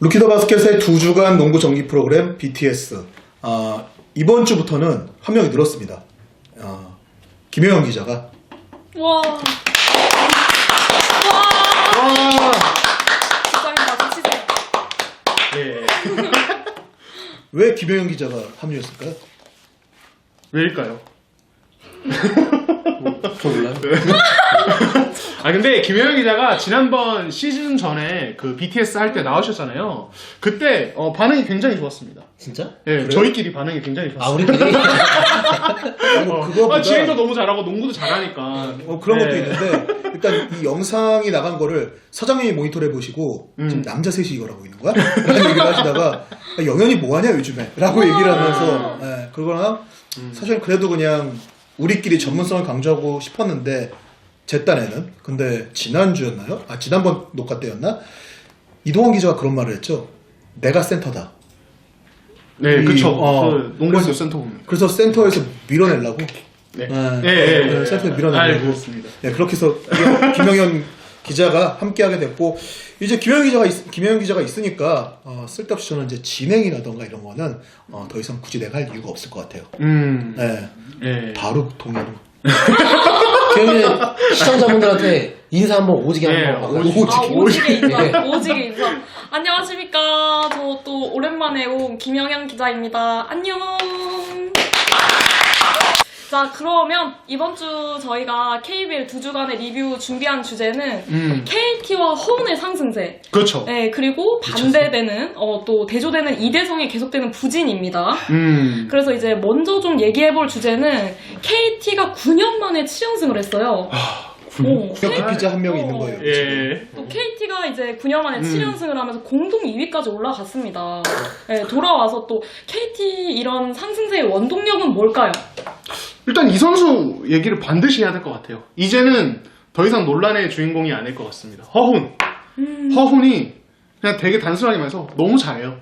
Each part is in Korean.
루키더 바스켓의 2주간 농구 정기 프로그램 BTS. 이번 주부터는 한 명이 늘었습니다. 김효영 기자가. 와. 직장인 맞아 치세요. 네. 왜 김효영 기자가 합류했을까요? 왜일까요? 저 몰라요. 근데 김효영 기자가 지난번 시즌 전에 그 BTS 할 때 나오셨잖아요. 그때 반응이 굉장히 좋았습니다. 진짜? 예, 그래요? 저희끼리 반응이 굉장히 좋았어요. 우리끼리? 그거보다 지금도 너무 잘하고 농구도 잘하니까. 그런 것도 네. 있는데 일단 이 영상이 나간 거를 사장님이 모니터를 해보시고 지금 남자 셋이 이걸 하고 있는 거야? 라는 얘기를 하시다가 영현이 뭐하냐 요즘에? 라고 얘기를 하면서 그거랑 사실 그래도 그냥 우리끼리 전문성을 강조하고 싶었는데 제 딴에는 근데 지난주였나요? 지난번 녹화 때였나? 이동환 기자가 그런 말을 했죠. 내가 센터다. 네, 그쵸. 농구에서 그래서- 센터 봅니다. 그래서 센터에서 밀어내려고. 네. 센터에서 밀어내려고. 그렇습니다. 네, 그렇게 해서 김영현 기자가 함께하게 됐고 이제 김영현 기자가 있으니까 쓸데없이 저는 이제 진행이라던가 이런 거는 더 이상 굳이 내가 할 이유가 없을 것 같아요. 네, 네. 바로 동의로. 그러면 시청자분들한테 인사 한번 오지게 한번 하고. 오지게 인사. 네. 오지게 인사. 안녕하십니까. 저 또 오랜만에 온 김영현 기자입니다. 안녕. 자, 그러면 이번 주 저희가 KBL 2주간의 리뷰 준비한 주제는 KT와 허운의 상승세. 그렇죠. 네, 그리고 반대되는 또 대조되는 이대성이 계속되는 부진입니다. 그래서 이제 먼저 좀 얘기해볼 주제는 KT가 9년 만에 7연승을 했어요. 기억 기자 한 명이 있는 거예요. 지금. 예. 또 KT가 이제 9년 만에 7연승을 하면서 공동 2위까지 올라갔습니다. 네, 돌아와서 또 KT 이런 상승세의 원동력은 뭘까요? 일단 이 선수 얘기를 반드시 해야 될 것 같아요. 이제는 더 이상 논란의 주인공이 아닐 것 같습니다. 허훈. 허훈이 그냥 되게 단순하게 말해서 너무 잘해요.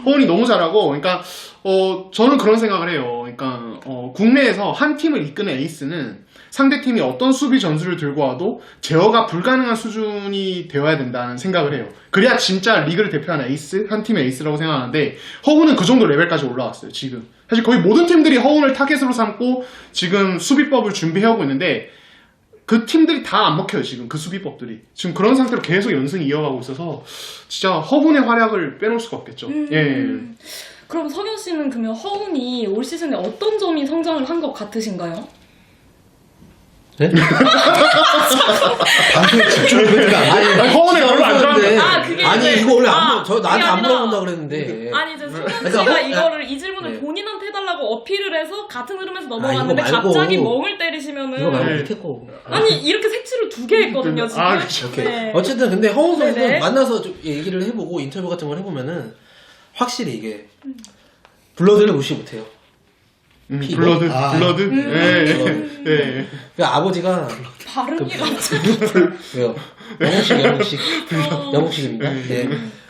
허훈이 너무 잘하고, 그러니까 저는 그런 생각을 해요. 그러니까 국내에서 한 팀을 이끄는 에이스는 상대 팀이 어떤 수비 전술을 들고 와도 제어가 불가능한 수준이 되어야 된다는 생각을 해요. 그래야 진짜 리그를 대표하는 에이스, 한 팀의 에이스라고 생각하는데 허훈은 그 정도 레벨까지 올라왔어요. 지금 사실 거의 모든 팀들이 허훈을 타겟으로 삼고 지금 수비법을 준비해오고 있는데 그 팀들이 다 안 먹혀요. 지금 그 수비법들이 지금 그런 상태로 계속 연승이 이어가고 있어서 진짜 허훈의 활약을 빼놓을 수가 없겠죠. 예. 그럼 석연 씨는 그러면 허훈이 올 시즌에 어떤 점이 성장을 한 것 같으신가요? 네? 방송에 집중을 아니, 허훈이 별로 안 좋아하는데. 그게 아니 이제- 이거 원래 그게 나한테 안 아니라- 물어본다 그랬는데. 아니 이제 석연 그러니까 씨가 이거를 이 질문을 네. 본인한테 해달라고 어필을 해서 같은 흐름에서 이거 넘어갔는데 말고- 갑자기 멍을 때리시면은 이거 말고 네. 밑에 거. 아니 이렇게 색칠을 2개 했거든요 지금. 그쵸. 네. 어쨌든 근데 허훈 선수는 네네. 만나서 좀 얘기를 해보고 인터뷰 같은 걸 해보면은 확실히 이게 블러드를 무시 못해요. 블러드. 예. 그 아버지가 발음이 갑자기 왜요? 영국식입니다. 네.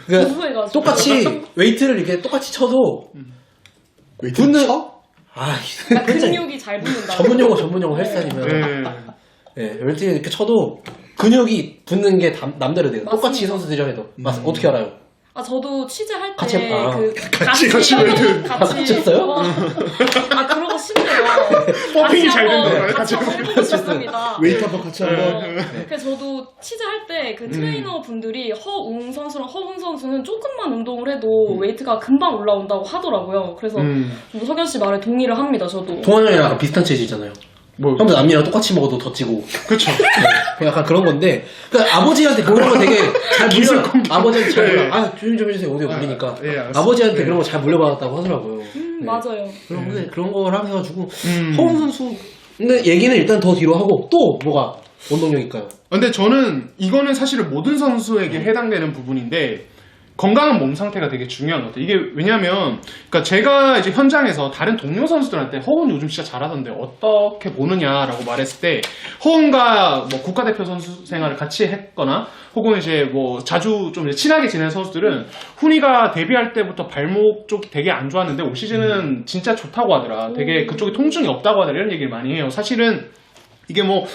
고소해가지고. 똑같이 웨이트를 이렇게 똑같이 쳐도 붙는 근육이 잘 붙는다. 전문 용어 헬스 아니면 웨이트 이렇게 쳐도 근육이 붙는 게 남대로 돼요. 맞습니다. 똑같이 선수들이랑 해도 어떻게 알아요? 저도 취재할 같이 때 같이 웨이트. 같이 했어요? 그러고 싶네요. 펌핑이 잘 된다. 같이 한번 해보고 싶습니다. 웨이트 한번 같이 한번. 그래서 저도 취재할 때 그 트레이너 분들이 허웅 선수랑 허훈 선수는 조금만 운동을 해도 웨이트가 금방 올라온다고 하더라고요. 그래서 저도 석연 씨 말에 동의를 합니다. 저도. 동환 형이랑 약간 비슷한 체질이잖아요. 형도 남이랑 똑같이 먹어도 더 찌고. 그쵸. 약간 그런 건데, 그러니까 아버지한테 그런 거 되게 잘 아버지한테 잘 물려. 조용히 좀 해주세요. 오디오 불리니까. 아버지한테 그런 거 잘 물려받았다고 하더라고요. 맞아요. 그런 걸 해가지고, 허웅 선수, 근데 얘기는 일단 더 뒤로 하고, 또 뭐가 원동력일까요? 근데 저는 이거는 사실은 모든 선수에게 해당되는 부분인데 건강한 몸 상태가 되게 중요한 것 같아요. 이게 왜냐면 그러니까 제가 이제 현장에서 다른 동료 선수들한테 허훈 요즘 진짜 잘하던데 어떻게 보느냐라고 말했을 때 허훈과 뭐 국가대표 선수 생활을 같이 했거나 혹은 이제 뭐 자주 좀 친하게 지낸 선수들은 훈이가 데뷔할 때부터 발목 쪽이 되게 안 좋았는데 올 시즌은 진짜 좋다고 하더라. 되게 그쪽에 통증이 없다고 하더라. 이런 얘기를 많이 해요. 사실은 이게 뭐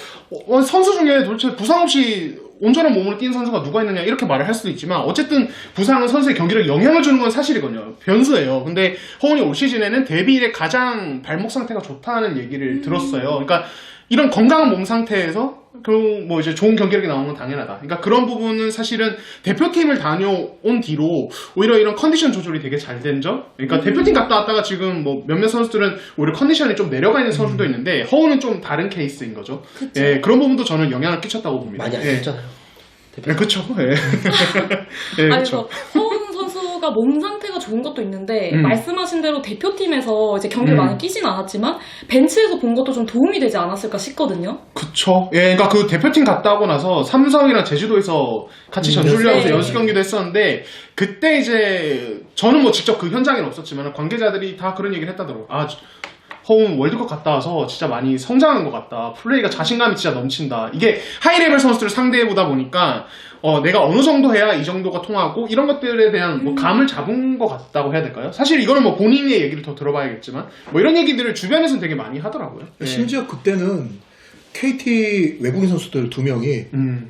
선수 중에 도대체 부상 없이 온전한 몸으로 뛰는 선수가 누가 있느냐 이렇게 말을 할 수도 있지만 어쨌든 부상은 선수의 경기력에 영향을 주는 건 사실이거든요. 변수예요. 근데 허훈이 올 시즌에는 데뷔 이래 가장 발목 상태가 좋다는 얘기를 들었어요. 그러니까 이런 건강한 몸 상태에서 뭐 이제 좋은 경기력이 나오는 건 당연하다. 그러니까 그런 부분은 사실은 대표팀을 다녀온 뒤로 오히려 이런 컨디션 조절이 되게 잘 된 점. 그러니까 대표팀 갔다 왔다가 지금 뭐 몇몇 선수들은 오히려 컨디션이 좀 내려가 있는 선수도 있는데 허훈은 좀 다른 케이스인 거죠. 예, 그런 부분도 저는 영향을 끼쳤다고 봅니다. 많이 안 예. 했잖아요. 그렇죠. 예. 예, 아니, 그렇죠. 허훈 선수가 몸 상태가 좋은 것도 있는데 말씀하신 대로 대표팀에서 이제 경기를 많이 뛰진 않았지만 벤치에서 본 것도 좀 도움이 되지 않았을까 싶거든요. 그쵸. 예, 그러니까 그 대표팀 갔다 오고 나서 삼성이랑 제주도에서 같이 전주를 하면서 네. 연습 경기도 했었는데 그때 이제 저는 뭐 직접 그 현장에는 없었지만 관계자들이 다 그런 얘기를 했다더라고요. 아, 허훈 월드컵 갔다 와서 진짜 많이 성장한 것 같다. 플레이가 자신감이 진짜 넘친다. 이게 하이레벨 선수들을 상대해보다 보니까 내가 어느 정도 해야 이 정도가 통하고 이런 것들에 대한 뭐 감을 잡은 것 같다고 해야 될까요? 사실 이거는 뭐 본인의 얘기를 더 들어봐야겠지만 뭐 이런 얘기들을 주변에서는 되게 많이 하더라고요. 예. 심지어 그때는 KT 외국인 선수들 2명이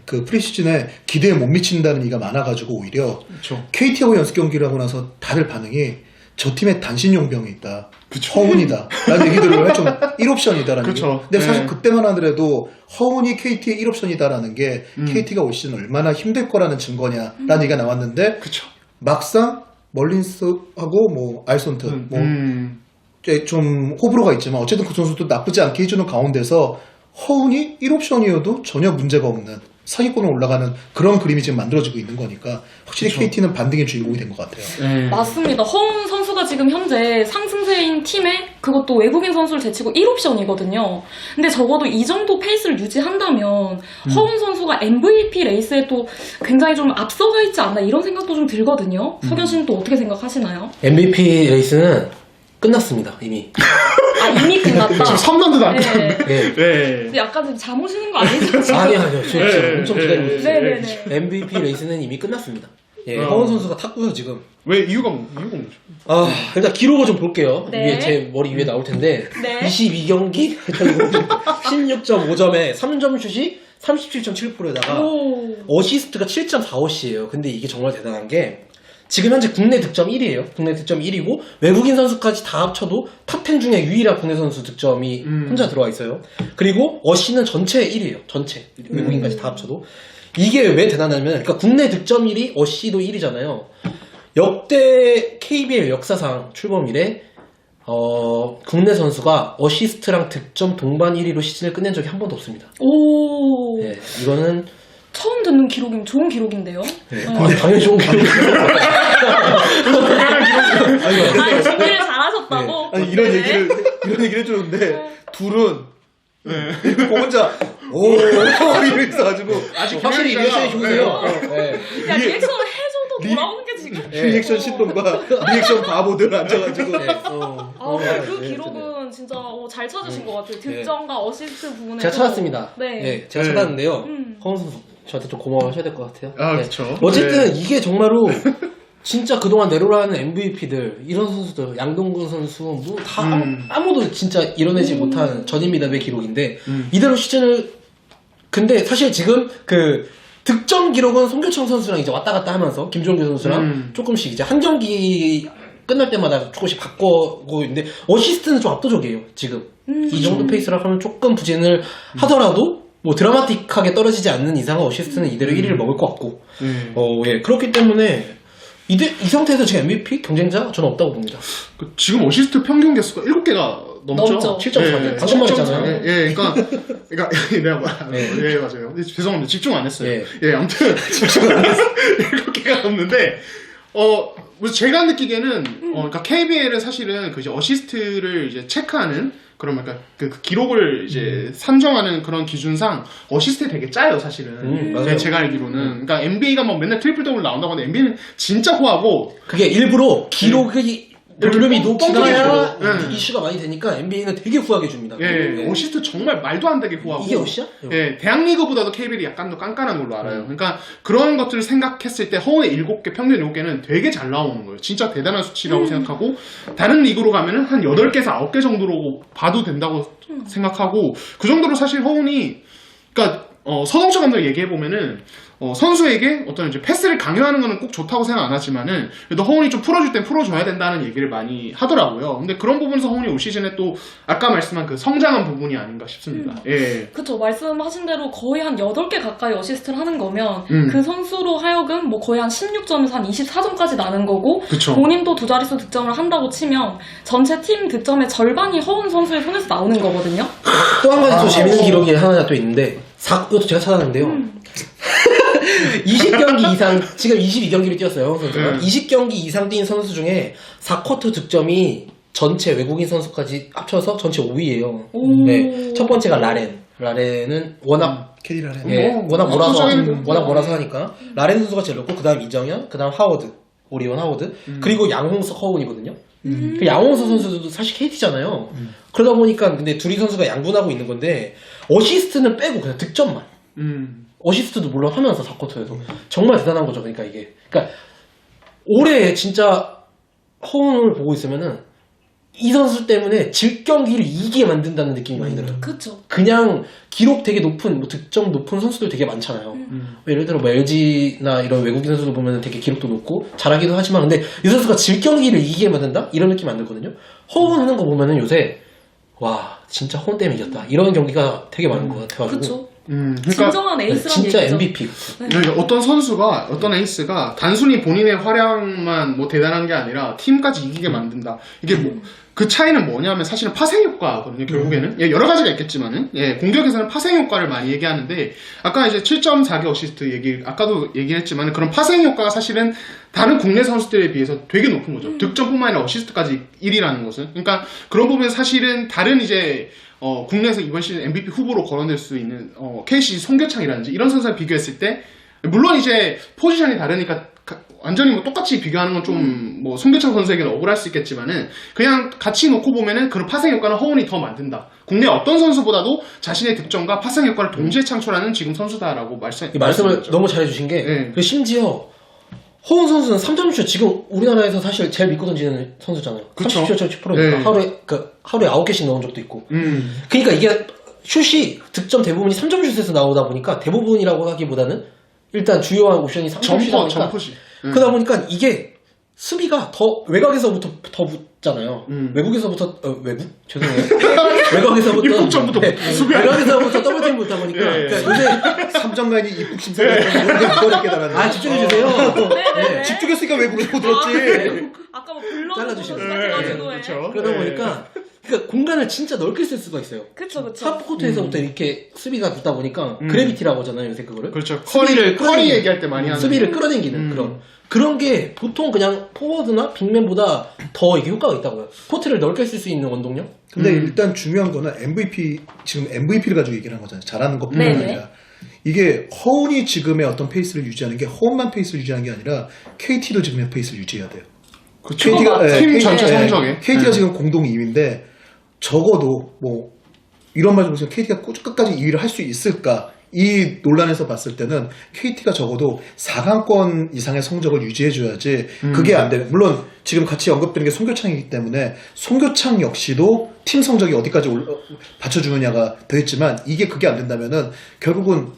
그 프리시즌에 기대에 못 미친다는 얘기가 많아가지고 오히려 그쵸. KT하고 연습 경기를 하고 나서 다들 반응이 저 팀에 단신 용병이 있다. 그쵸. 허훈이다. 라는 얘기들을 좀 1옵션이다라는 그쵸. 얘기. 근데 사실 네. 그때만 하더라도 허훈이 KT의 1옵션이다라는 게 KT가 올 시즌 얼마나 힘들 거라는 증거냐라는 얘기가 나왔는데 그쵸. 막상 멀린스하고 뭐 알손트 뭐 좀 호불호가 있지만 어쨌든 그 선수도 나쁘지 않게 해주는 가운데서 허훈이 1옵션이어도 전혀 문제가 없는 상위권으로 올라가는 그런 그림이 지금 만들어지고 있는 거니까 확실히 그쵸. KT는 반등의 주인공이 된 것 같아요. 네. 맞습니다. 허훈 선수가 지금 현재 상승세인 팀에 그것도 외국인 선수를 제치고 1옵션이거든요. 근데 적어도 이 정도 페이스를 유지한다면 허훈 선수가 MVP 레이스에 또 굉장히 좀 앞서가 있지 않나 이런 생각도 좀 들거든요. 석현 씨는 또 어떻게 생각하시나요? MVP 레이스는 끝났습니다, 이미. 아, 이미 끝났다. 지금 3라운드도 안 네. 끝났는데. 예. 네. 근데 약간 좀 잠 오시는 거 아니죠? 지금? 아니요. 저 지금 네, 엄청 기다리고 네, 있어요. 네네네. MVP 레이스는 이미 끝났습니다. 예, 어. 허훈 선수가 탔고요, 지금. 왜 이유가 뭐죠? 아, 일단 기록을 좀 볼게요. 네. 위에 제 머리 위에 나올 텐데. 네. 22경기 16.5점에 3점 슛이 37.7%에다가 오. 어시스트가 7.45씩이에요. 근데 이게 정말 대단한 게 지금 현재 국내 득점 1위에요. 국내 득점 1위고 외국인 선수까지 다 합쳐도 탑10 중에 유일한 국내 선수 득점이 혼자 들어와 있어요. 그리고 어시는 전체 1위에요. 전체 외국인까지 다 합쳐도. 이게 왜 대단하냐면 그러니까 국내 득점 1위, 어시도 1위잖아요. 역대 KBL 역사상 출범 이래 국내 선수가 어시스트랑 득점 동반 1위로 시즌을 끝낸 적이 한 번도 없습니다. 오. 네, 이거는 처음 듣는 기록이면 좋은 기록인데요. 네, 당연히 좋은 기록이에요. 아니, 준비를 잘하셨다고. 아니 이런 네. 이런 얘기를 해주는데 둘은 그 혼자 오 이렇게 있어가지고 아직 확실히 리액션이 좋으세요. 네. 야, 리액션을 해줘도 돌아오는 게 지금. 리액션 신동과 리액션 바보들 앉아가지고 그 기록은 진짜 잘 찾으신 것 같아요. 득점과 어시스트 부분에. 제가 찾았습니다. 네. 네, 제가 네. 찾았는데요. 허훈 선수 저한테 좀 고마워하셔야 될 것 같아요. 아, 네. 그쵸. 어쨌든 네. 이게 정말로 진짜 그동안 내로라는 MVP들 이런 선수들 양동근 선수 뭐 다 아무도 진짜 이뤄내지 못한 전임 미답의 기록인데 이대로 시즌을 근데 사실 지금 그 득점 기록은 송교창 선수랑 이제 왔다 갔다 하면서 김종규 선수랑 조금씩 이제 한 경기 끝날 때마다 조금씩 바꾸고 있는데 어시스트는 좀 압도적이에요 지금 이 정도 페이스라 하면 조금 부진을 하더라도 뭐 드라마틱하게 떨어지지 않는 이상 어시스트는 이대로 1위를 먹을 것 같고 예 그렇기 때문에 이 상태에서 지금 MVP 경쟁자 저는 없다고 봅니다. 지금 어시스트 평균 개수가 7개가 넘죠. 넘죠. 7.4개. 방금 말했잖아요. 예, 그러니까 내가 예, 맞아요. 근데 죄송합니다. 집중 안 했어요. 예, 아무튼 집중 안 했어요. 7개가 넘는데 뭐 제가 느끼기에는 그러니까 KBL은 사실은 그 이제 어시스트를 이제 체크하는 그런 그러니까 그 기록을 이제 산정하는 그런 기준상 어시스트 되게 짜요 사실은. 맞아요. 제가 알기로는. 그러니까 NBA가 뭐 맨날 트리플 더블 나온다고 하는데 NBA는 진짜 호하고 그게 일부러 기록이 볼륨이 높아야 뻥뻥해서. 이슈가 많이 되니까 NBA는 되게 후하게 줍니다. 예, 어시스트 정말 말도 안 되게 후하고. 이게 어시야? 예, 대학리그보다도 KBL이 약간 더 깐깐한 걸로 알아요. 그러니까 그런 것들을 생각했을 때 허우의 7개, 평균 7개는 되게 잘 나오는 거예요. 진짜 대단한 수치라고 생각하고 다른 리그로 가면은 한 8개에서 9개 정도로 봐도 된다고 생각하고 그 정도로 사실 허운이 그러니까 서동철 감독 얘기해 보면은 선수에게 어떤 이제 패스를 강요하는 거는 꼭 좋다고 생각 안 하지만은 그래도 허훈이 좀 풀어줄 땐 풀어줘야 된다는 얘기를 많이 하더라고요. 근데 그런 부분에서 허훈이 올 시즌에 또 아까 말씀한 그 성장한 부분이 아닌가 싶습니다. 예. 그쵸. 말씀하신 대로 거의 한 8개 가까이 어시스트를 하는 거면 음. 그 선수로 하여금 뭐 거의 한 16점에서 한 24점까지 나는 거고 그쵸. 본인도 2자릿수 득점을 한다고 치면 전체 팀 득점의 절반이 허훈 선수의 손에서 나오는 거거든요. 또 한 가지 또 재밌는 기록이 하나 또 있는데 이것도 제가 찾아놨는데요. 20경기 이상 지금 22경기를 뛰었어요. 허훈 선수가 20경기 이상 뛴 선수 중에 4쿼터 득점이 전체 외국인 선수까지 합쳐서 전체 5위예요. 네, 첫 번째가 라렌은 워낙 캐리를 해. 워낙 몰아서 압도적인 워낙 몰아서 하니까 라렌 선수가 제일 높고 그다음 이정현, 그다음 하워드, 오리온 하워드, 그리고 양홍석 허훈이거든요. 그 양홍석 선수도 사실 KT잖아요. 그러다 보니까 근데 둘이 선수가 양분하고 있는 건데 어시스트는 빼고 그냥 득점만. 어시스트도 물론 하면서 4쿼터에서 정말 대단한 거죠. 그러니까 이게 올해 진짜 허훈을 보고 있으면은 이 선수 때문에 질 경기를 이기게 만든다는 느낌이 많이 들어요. 그쵸. 그냥 기록 되게 높은 뭐 득점 높은 선수들 되게 많잖아요. 예를 들어 뭐 LG나 이런 외국인 선수들 보면 되게 기록도 높고 잘하기도 하지만 근데 이 선수가 질 경기를 이기게 만든다? 이런 느낌 안 들거든요. 허훈 하는 거 보면은 요새 와 진짜 허훈 때문에 이겼다 이런 경기가 되게 많은 것 같아가지고 그쵸. 그러니까 진정한 에이스란 진짜 얘기죠. MVP. 그러니까 어떤 에이스가 단순히 본인의 활약만 뭐 대단한 게 아니라 팀까지 이기게 만든다. 이게 뭐 그 차이는 뭐냐면 사실은 파생 효과거든요. 결국에는 여러 가지가 있겠지만은 공격에서는 파생 효과를 많이 얘기하는데 아까 이제 7.4개 어시스트 아까도 얘기했지만 그런 파생 효과가 사실은 다른 국내 선수들에 비해서 되게 높은 거죠. 득점뿐만 아니라 어시스트까지 1위라는 것은. 그러니까 그런 부분에서 사실은 다른 이제 국내에서 이번 시즌 MVP 후보로 거론될 수 있는 KC 송교창이라든지 이런 선수와 비교했을 때 물론 이제 포지션이 다르니까 완전히 뭐 똑같이 비교하는 건 좀 뭐 송교창 선수에게는 억울할 수 있겠지만은 그냥 같이 놓고 보면은 그런 파생 효과는 허훈이 더 만든다. 국내 어떤 선수보다도 자신의 득점과 파생 효과를 동시에 창출하는 지금 선수다라고 말씀을 말씀드렸죠. 너무 잘해주신 게 네. 그 심지어 허훈 선수는 3점슛 지금 우리나라에서 사실 제일 믿고 던지는 선수잖아요. 그쵸. 30%니까 네. 하루에 9개씩 넣은 적도 있고. 그러니까 이게 슛이 득점 대부분이 3점슛에서 나오다 보니까 대부분이라고 하기보다는 일단 주요한 옵션이 3점슛이다 보니까 점퍼시. 그러다 보니까 이게 수비가 더 외곽에서부터 더 붙잖아요. 외국에서부터 외국? 죄송해요. 외곽에서부터 입국전부터 수비 아니야? 외곽에서부터 더블팀 붙다 보니까 그러니까 요새 3점간이 입국 심사를 이거를 깨달았네. 아 집중해주세요. 네네네. 집중했으니까 왜 그러고 들었지? 아까 뭐 블러드 잘라주시고. 가지고 그렇죠. 그러다 보니까 그러니까 공간을 진짜 넓게 쓸 수가 있어요. 그쵸. 하프코트에서부터 이렇게 수비가 붙다 보니까 그래비티라고 하잖아요 요새 그거를. 그렇죠. 수비를 커리 끌어당기는, 얘기할 때 많이 하는 수비를 끌어당기는 그런 게 보통 그냥 포워드나 빅맨보다 더 이게 효과가 있다고요. 코트를 넓게 쓸 수 있는 원동력. 근데 일단 중요한 거는 지금 MVP를 가지고 얘기를 한 거잖아요. 잘하는 것뿐만 네네. 아니라. 이게 허훈이 지금의 어떤 페이스를 유지하는 게 허훈만 페이스를 유지하는 게 아니라 KT도 지금의 페이스를 유지해야 돼요. 그렇죠. KT가 팀 전체 성적에 KT가 지금 공동 2위인데 적어도 뭐 이런 말 좀 보세요. KT가 끝까지 2위를 할 수 있을까? 이 논란에서 봤을 때는 KT가 적어도 4강권 이상의 성적을 유지해줘야지 그게 안 되는. 물론 지금 같이 언급되는 게 송교창이기 때문에 송교창 역시도 팀 성적이 어디까지 받쳐주느냐가 되겠지만 그게 안 된다면은 결국은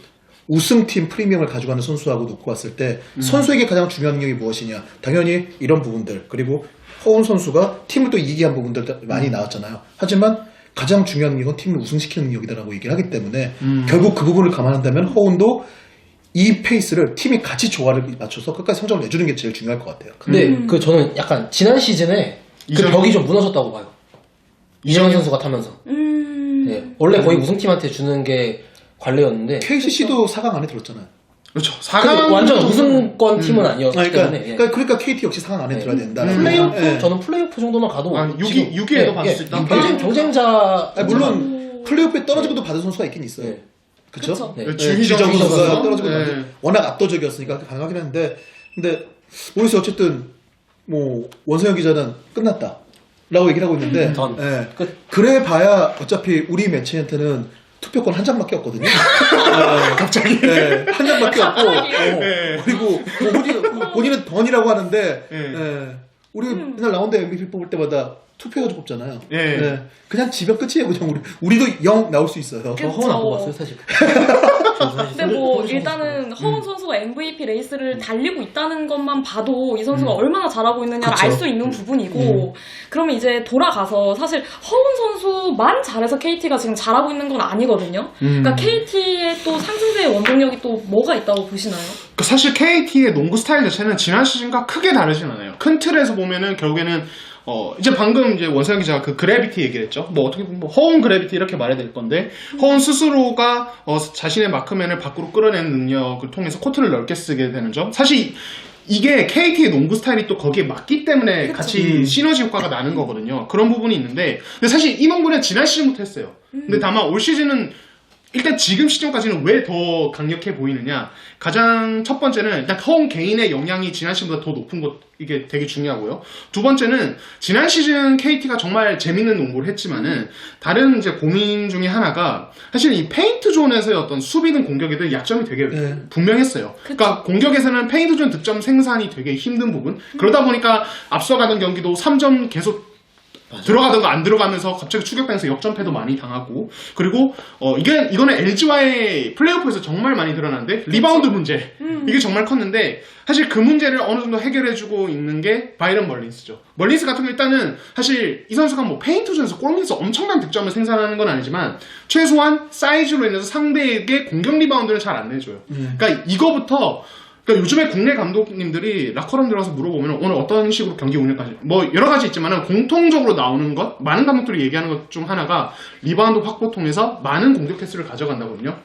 우승팀 프리미엄을 가져가는 선수하고 놓고 봤을 때 선수에게 가장 중요한 능력이 무엇이냐. 당연히 이런 부분들 그리고 허훈 선수가 팀을 또 이기게 한 부분들 많이 나왔잖아요. 하지만 가장 중요한 능력은 팀을 우승시키는 능력이다라고 얘기를 하기 때문에 결국 그 부분을 감안한다면 허훈도 이 페이스를 팀이 같이 조화를 맞춰서 끝까지 성적을 내주는 게 제일 중요할 것 같아요. 근데 저는 약간 지난 시즌에 그 벽이 좀 무너졌다고 봐요. 이정현 선수가 타면서. 네. 원래 거의 우승팀한테 주는 게 관례였는데 KCC도 4강 안에 들었잖아요. 그렇죠. 그 4강 완전 우승권 팀은 아니었기 때문에. 그러니까 KT 역시 4강 안에 들어야 된다. 플레이오프 저는 플레이오프 정도만 가도 6위에도 받을 수 있다. 경쟁자 물론 플레이오프에 떨어지고도 받은 선수가 있긴 있어요. 네. 그렇죠? 그쵸. 네. 주희정 선수가 떨어지고 네. 워낙 압도적이었으니까 가능하긴 한데 근데 모르겠어요. 어쨌든 뭐 원서영 기자는 끝났다라고 얘기를 하고 있는데 예. 그래 봐야 어차피 우리 매체한테는 투표권 한 장밖에 없거든요. 갑자기 한 장밖에 없고 그리고 뭐 본인은 던이라고 하는데 우리 맨날 라운드 MVP 뽑을 때마다 투표해가지고 뽑잖아요. 그냥 지면 끝이에요. 그냥 우리도 0 나올 수 있어요. 저 허은 안 뽑았어요 사실. 근데 뭐 일단은 허훈 선수가 MVP 레이스를 달리고 있다는 것만 봐도 이 선수가 얼마나 잘하고 있느냐를 그쵸. 알 수 있는 부분이고 그러면 이제 돌아가서 사실 허훈 선수만 잘해서 KT가 지금 잘하고 있는 건 아니거든요. 그러니까 KT의 또 상승세의 원동력이 또 뭐가 있다고 보시나요? 사실 KT의 농구 스타일 자체는 지난 시즌과 크게 다르진 않아요. 큰 틀에서 보면은 결국에는 이제 방금 이제 원상 기자가 그 그래비티 얘기를 했죠. 뭐 어떻게 보면 뭐 허운 그래비티 이렇게 말해야 될 건데 허운 스스로가 자신의 마크맨을 밖으로 끌어내는 능력을 통해서 코트를 넓게 쓰게 되는 점. 사실 이게 KT의 농구 스타일이 또 거기에 맞기 때문에 같이 시너지 효과가 나는 거거든요. 그런 부분이 있는데 근데 사실 이 농구는 지난 시즌부터 했어요. 근데 다만 올 시즌은 일단 지금 시점까지는 왜 더 강력해 보이느냐? 가장 첫 번째는 일단 허웅 개인의 영향이 지난 시즌보다 더 높은 것 이게 되게 중요하고요. 두 번째는 지난 시즌 KT가 정말 재밌는 농구를 했지만은 다른 이제 고민 중에 하나가 사실 이 페인트 존에서의 어떤 수비든 공격이든 약점이 되게 분명했어요. 그러니까 공격에서는 페인트 존 득점 생산이 되게 힘든 부분. 그러다 보니까 앞서가던 경기도 3점 계속 들어가던가 안 들어가면서 갑자기 추격당해서 역전패도 많이 당하고 그리고 이거는 LG와의 플레이오프에서 정말 많이 드러났는데 리바운드 문제 이게 정말 컸는데 사실 그 문제를 어느 정도 해결해주고 있는 게 바이런 멀린스죠. 멀린스 같은 경우 일단은 사실 이 선수가 뭐 페인트존에서 골밑에서 엄청난 득점을 생산하는 건 아니지만 최소한 사이즈로 인해서 상대에게 공격 리바운드를 잘 안 내줘요. 그러니까 이거부터 그러니까 요즘에 국내 감독님들이 라커룸 들어가서 물어보면 오늘 어떤 식으로 경기 운영까지 뭐 여러 가지 있지만은 공통적으로 나오는 것 많은 감독들이 얘기하는 것 중 하나가 리바운드 확보 통해서 많은 공격 횟수를 가져간다거든요.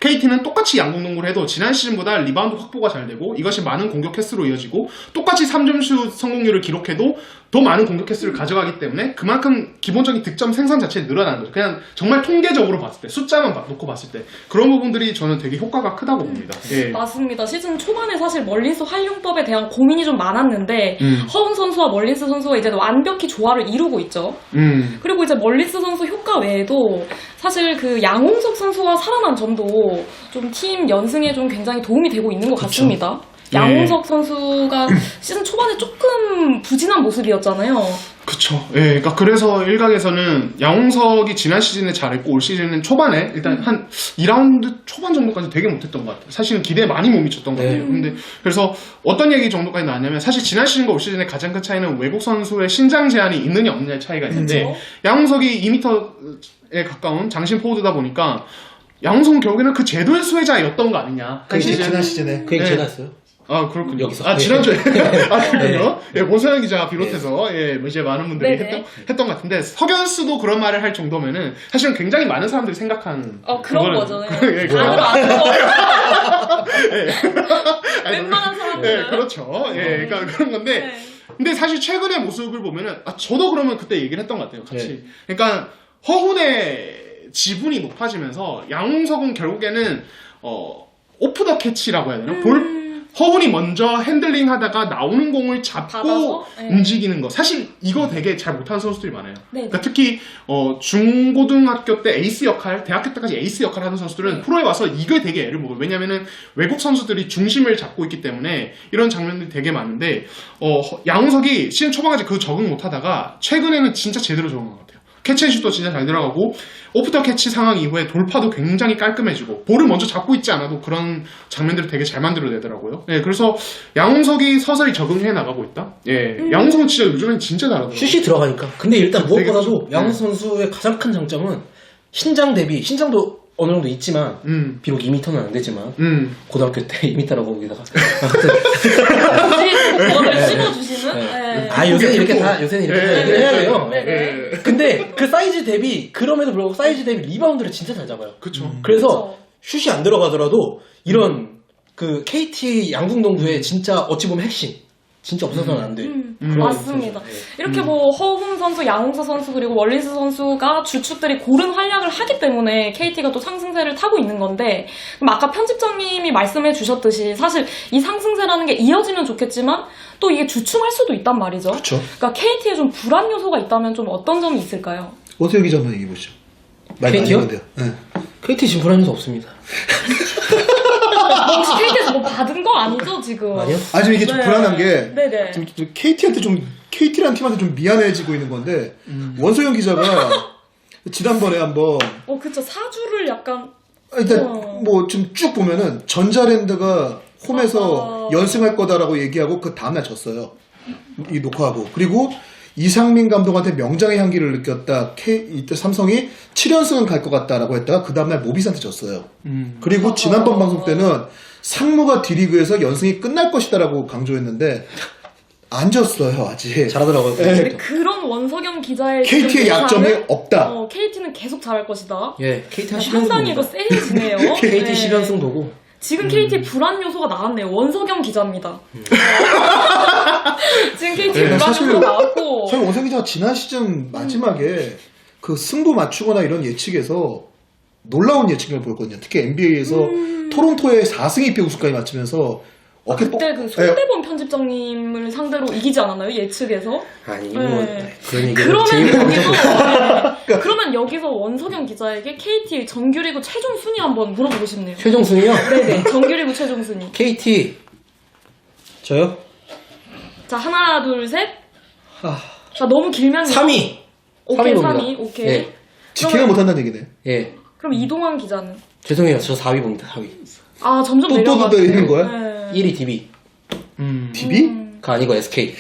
KT는 똑같이 양궁농구를 해도 지난 시즌보다 리바운드 확보가 잘 되고 이것이 많은 공격 횟수로 이어지고 똑같이 3점슛 성공률을 기록해도 더 많은 공격 횟수를 가져가기 때문에 그만큼 기본적인 득점 생산 자체가 늘어나는 거죠. 그냥 정말 통계적으로 봤을 때 숫자만 놓고 봤을 때 그런 부분들이 저는 되게 효과가 크다고 봅니다. 예. 맞습니다. 시즌 초반에 사실 멀린스 활용법에 대한 고민이 좀 많았는데 허운 선수와 멀린스 선수가 이제 완벽히 조화를 이루고 있죠. 그리고 이제 멀린스 선수 효과 외에도 사실 그 양홍석 선수가 살아난 점도 좀 팀 연승에 좀 굉장히 도움이 되고 있는 것 같습니다. 양홍석 선수가 시즌 초반에 조금 부진한 모습이었잖아요. 그쵸. 예, 그러니까 그래서 일각에서는 양홍석이 지난 시즌에 잘했고 올 시즌은 초반에 일단 한 2라운드 초반 정도까지 되게 못했던 것 같아요. 사실은 기대에 많이 못 미쳤던 것 같아요. 근데 그래서 어떤 얘기 정도까지 나왔냐면 사실 지난 시즌과 올 시즌의 가장 큰 차이는 외국 선수의 신장 제한이 있느냐 없느냐의 차이가 있는데 그쵸? 양홍석이 2m에 가까운 장신 포워드다 보니까 양홍석은 결국에는 그 제도의 수혜자였던 거 아니냐. 그 지난 시즌에 그 얘기 제가 했어요. 아, 그렇군요. 여기서. 아, 지난주에. 아, 그렇군요. 예, 본서영 기자 비롯해서, 예, 이제 많은 분들이 했던 것 같은데, 석연수도 그런 말을 할 정도면은, 사실은 굉장히 많은 사람들이 생각하는. 그런 거잖아요. 예, 다들 아는 거. 예. 웬만한 사람들은. 예, 그렇죠. 예, 그러니까 그런 건데, 네. 근데 사실 최근의 모습을 보면은, 저도 그러면 그때 얘기를 했던 것 같아요, 같이. 그러니까, 허훈의 지분이 높아지면서, 양홍석은 결국에는, 오프 더 캐치라고 해야 되나? 허훈이 먼저 핸들링 하다가 나오는 공을 잡고 받아서? 네. 움직이는 거. 사실 이거 되게 잘 못하는 선수들이 많아요. 네. 그러니까 특히 중고등학교 때 에이스 역할, 대학교 때까지 에이스 역할 하는 선수들은 프로에 와서 이거 되게 애를 먹어요. 왜냐면은 외국 선수들이 중심을 잡고 있기 때문에 이런 장면들이 되게 많은데 양홍석이 시즌 초반까지 그 적응 못하다가 최근에는 진짜 제대로 적응한 것 같아요. 캐치앤슛도 진짜 잘 들어가고 오프터 캐치 상황 이후에 돌파도 굉장히 깔끔해지고 볼을 먼저 잡고 있지 않아도 그런 장면들을 되게 잘 만들어내더라고요. 예, 그래서 양홍석이 서서히 적응해 나가고 있다. 예, 양홍석은 진짜 요즘엔 진짜 잘하더라고요. 슛이 들어가니까. 근데 일단 되게 무엇보다도 양홍석 선수의 가장 큰 장점은 신장 대비 신장도 어느 정도 있지만 비록 2m는 안 되지만 고등학교 때 2m라고 거기다가 그거를 씹어주시는? 네. 요새는 이렇게 다 얘기를 해야 돼요. 네. 근데 그 사이즈 대비 그럼에도 불구하고 사이즈 대비 리바운드를 진짜 잘 잡아요. 그쵸. 그래서 슛이 안 들어가더라도 이런 그 KT 양궁농구의 진짜 어찌 보면 핵심 진짜 없어서는 안 돼. 맞습니다. 이렇게 뭐 허훈 선수, 양홍석 선수 그리고 월린스 선수가 주축들이 고른 활약을 하기 때문에 KT가 또 상승세를 타고 있는 건데 그럼 아까 편집장님이 말씀해 주셨듯이 사실 이 상승세라는 게 이어지면 좋겠지만 또 이게 주춤할 수도 있단 말이죠. 그렇죠. 그러니까 KT에 좀 불안 요소가 있다면 좀 어떤 점이 있을까요? 원태영 기자 한번 얘기해 보시죠. KT요? 네. KT 지금 불안한 적 없습니다. 혹시 KT에서 뭐 받은 거 아니죠 지금? 아니요? 아, 지금 이게 좀 불안한 게 네네. 지금 KT한테 좀 KT라는 팀한테 좀 미안해지고 있는 건데 원서영 기자가 지난번에 한번 그쵸. 사주를 약간 일단 뭐 좀 쭉 보면은 전자랜드가 홈에서 연승할 거다라고 얘기하고 그 다음날 졌어요. 이 녹화하고. 그리고 이상민 감독한테 명장의 향기를 느꼈다. 이때 삼성이 7연승은 갈 것 같다라고 했다가 그 다음날 모비스한테 졌어요. 그리고 지난번 방송 때는 상무가 D리그에서 연승이 끝날 것이다라고 강조했는데 안 졌어요 아직. 잘하더라고요. 근데 그런 원석영 기자의 KT의 지금 약점이 예상은, 없다. KT는 계속 잘할 것이다. 예, KT 한 상당히 이거 10연승. 세지네요. KT 10연승 도고. 지금 KT 불안 요소가 나왔네요. 원석영 기자입니다. 지금 KT 불안 사실- 요소가 나왔고. 저희 원석 기자가 지난 시즌 마지막에 그 승부 맞추거나 이런 예측에서 놀라운 예측을 보였거든요. 특히 NBA에서 토론토의 4승 2패 우승까지 맞추면서 그때 그 손대범 편집장님을 상대로 이기지 않았나요? 예측에서? 아니, 네. 뭐, 그런 얘기. 그러면 여기서 네. 그러면 여기서 원석영 기자에게 KT 정규리그 최종 순위 한번 물어보고 싶네요. 최종 순위요? 네네, 정규리그 최종 순위. KT. 저요? 자, 하나, 둘, 셋. 하... 자, 너무 길면 3위! 오케이, 3위 봅니다. 3위. 오케이. 예. 지켜야 못한다는 얘기네. 예. 그럼 이동환 기자는? 죄송해요. 저 4위 봅니다. 4위. 아, 점점 또 내려가고. 내리는 거야? 네. 1위 DB. DB? 가 아니고 SK.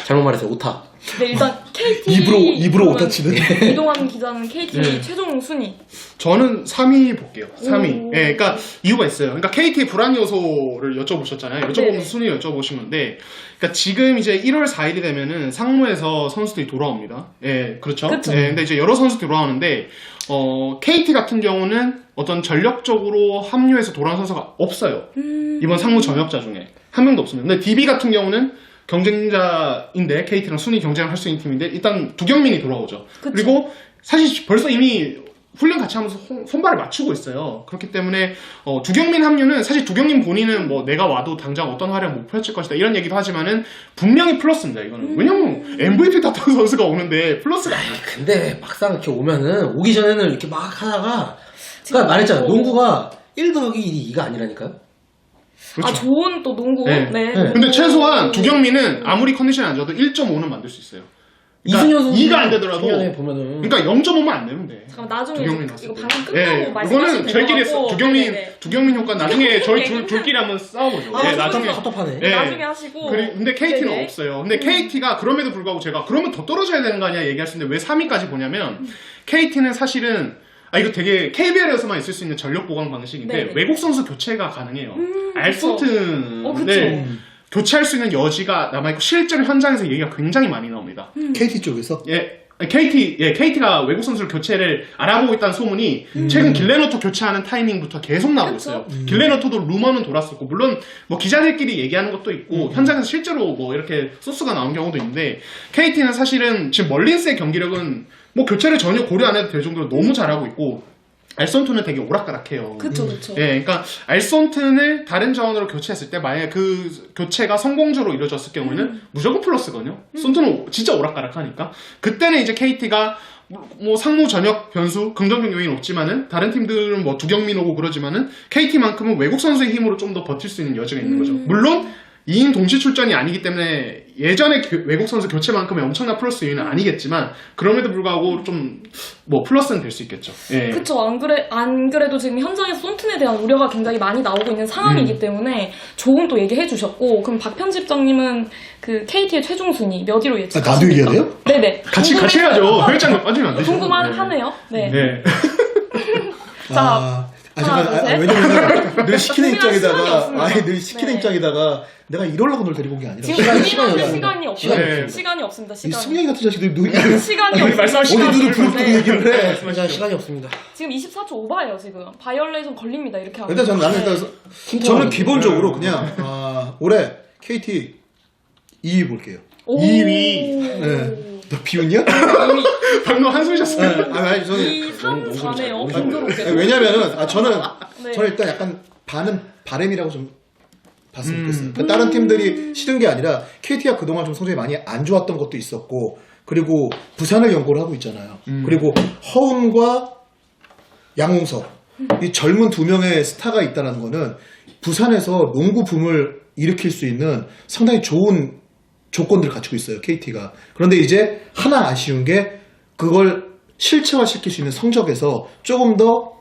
잘못 말했어요. 오타. 네, 일단 KT 입으로 오타 치는. 이동환 기자는 KT 최종 순위. 저는 3위 볼게요. 3위. 오. 예, 그러니까 이유가 있어요. 그러니까 KT의 불안 요소를 여쭤보셨잖아요. 여쭤보면서 네네. 순위 여쭤보신 건데, 그러니까 지금 이제 1월 4일이 되면은 상무에서 선수들이 돌아옵니다. 예, 그렇죠. 그쵸. 예, 근데 이제 여러 선수들이 돌아오는데, KT 같은 경우는 어떤 전력적으로 합류해서 돌아온 선수가 없어요. 이번 상무 전역자 중에 한 명도 없습니다. 근데 DB 같은 경우는 경쟁자인데 KT랑 순위 경쟁을 할 수 있는 팀인데 일단 두경민이 돌아오죠. 그쵸. 그리고 사실 벌써 이미 훈련 같이 하면서 손발을 맞추고 있어요. 그렇기 때문에 두경민 합류는 사실 두경민 본인은 뭐 내가 와도 당장 어떤 활약 못 펼칠 것이다 이런 얘기도 하지만은 분명히 플러스입니다. 이거는 왜냐면 MVP 탔던 선수가 오는데 플러스가 아니에요. 근데 막상 이렇게 오면은, 오기 전에는 이렇게 막 하다가, 그러니까 말했잖아요. 농구가 1 더하기 1이 2가 아니라니까요? 그렇죠. 아, 좋은 또 농구. 네. 네. 근데 최소한 두경민은 아무리 컨디션이 안 좋아도 1.5는 만들 수 있어요. 이승현 선수 2가 안 되더라도 중간에 보면은 그러니까 0.5만 안 되면 돼. 잠깐 나중에 두경민 이거 왔을 때. 방금 끝나고 예, 말씀하시면 이거는 저희끼리 될 것 같고. 네네네. 두경민 효과 나중에 저희 둘끼리 한번 싸워보죠. 아, 예, 나중에 답답하네. 예. 나중에 하시고. 근데 KT는 네네. 없어요. 근데 KT가 그럼에도 불구하고 제가 그러면 더 떨어져야 되는 거 아니야 얘기할 수 있는데 왜 3위까지 보냐면 KT는 사실은 이거 되게 KBL에서만 있을 수 있는 전력 보강 방식인데 네네. 외국 선수 교체가 가능해요. 그쵸. 알소튼을 그쵸. 교체할 수 있는 여지가 남아있고 실제로 현장에서 얘기가 굉장히 많이 나옵니다. KT 쪽에서. KT가 외국 선수를 교체를 알아보고 있다는 소문이 최근 길레노토 교체하는 타이밍부터 계속 나오고 있어요. 길레노토도 루머는 돌았었고, 물론 뭐 기자들끼리 얘기하는 것도 있고, 현장에서 실제로 뭐 이렇게 소스가 나온 경우도 있는데, KT는 사실은 지금 멀린스의 경기력은 뭐 교체를 전혀 고려 안 해도 될 정도로 너무 잘하고 있고, 알손튼은 되게 오락가락해요. 그쵸, 그쵸. 예, 그러니까 알손튼을 다른 자원으로 교체했을 때 만약에 그 교체가 성공적으로 이루어졌을 경우에는 무조건 플러스거든요. 손튼은 진짜 오락가락하니까. 그때는 이제 KT가 뭐 상무 전역 변수, 긍정적 요인 없지만은 다른 팀들은 뭐 두경민 오고 그러지만은 KT만큼은 외국 선수의 힘으로 좀 더 버틸 수 있는 여지가 있는 거죠. 물론 2인 동시 출전이 아니기 때문에 예전에 외국 선수 교체만큼의 엄청난 플러스 요인은 아니겠지만 그럼에도 불구하고 좀 뭐 플러스는 될 수 있겠죠. 예. 그쵸. 안 그래도 지금 현장에서 손튼에 대한 우려가 굉장히 많이 나오고 있는 상황이기 때문에 좋은 또 얘기해 주셨고, 그럼 박 편집장님은 그 KT의 최종 순위 몇 위로 예측하십니까? 나도 얘기해야 돼요? 네네. 같이 해야죠. 회장 빠지면 안 되죠. 궁금하네요. 네. 네. 자, 잠깐, 하나, 둘, 셋. 왜냐면 늘 시키는 시간이 입장에다가, 없습니다. 늘 시키는 네. 입장에다가 내가 이러려고 널 데리고 온 게 아니라. 지금 시간이 고민하는 없습니다. 시간이 없어요. 네. 시간이 없습니다. 이 시간이. 승냥이 같은 자식들이 누구 시간이 아니, 없습니다. 말씀하시는 어디 눈을 부릅뜨고 네. 얘기를 해. 진짜 시간이 없습니다. 지금 24초 오바예요, 지금. 바이올레이션 걸립니다, 이렇게 하면. 일단 나는 네. 저는 기본적으로 그냥 올해 KT 2위 볼게요. 오. 2위. 네. 너 비웃냐? 방금 한숨 쉬셨어요. 아니 저는 2, 3, 4네요. 아니, 공교롭게. 왜냐면은 저는 네. 저는 일단 약간 바램이라고 좀 봤으면 좋겠어요. 그러니까 다른 팀들이 싫은 게 아니라 KT가 그동안 좀 성적이 많이 안 좋았던 것도 있었고, 그리고 부산을 연고를 하고 있잖아요. 그리고 허운과 양홍석 이 젊은 두 명의 스타가 있다는 거는 부산에서 농구 붐을 일으킬 수 있는 상당히 좋은 조건들을 갖추고 있어요, KT가. 그런데 이제 하나 아쉬운 게 그걸 실체화시킬 수 있는 성적에서 조금 더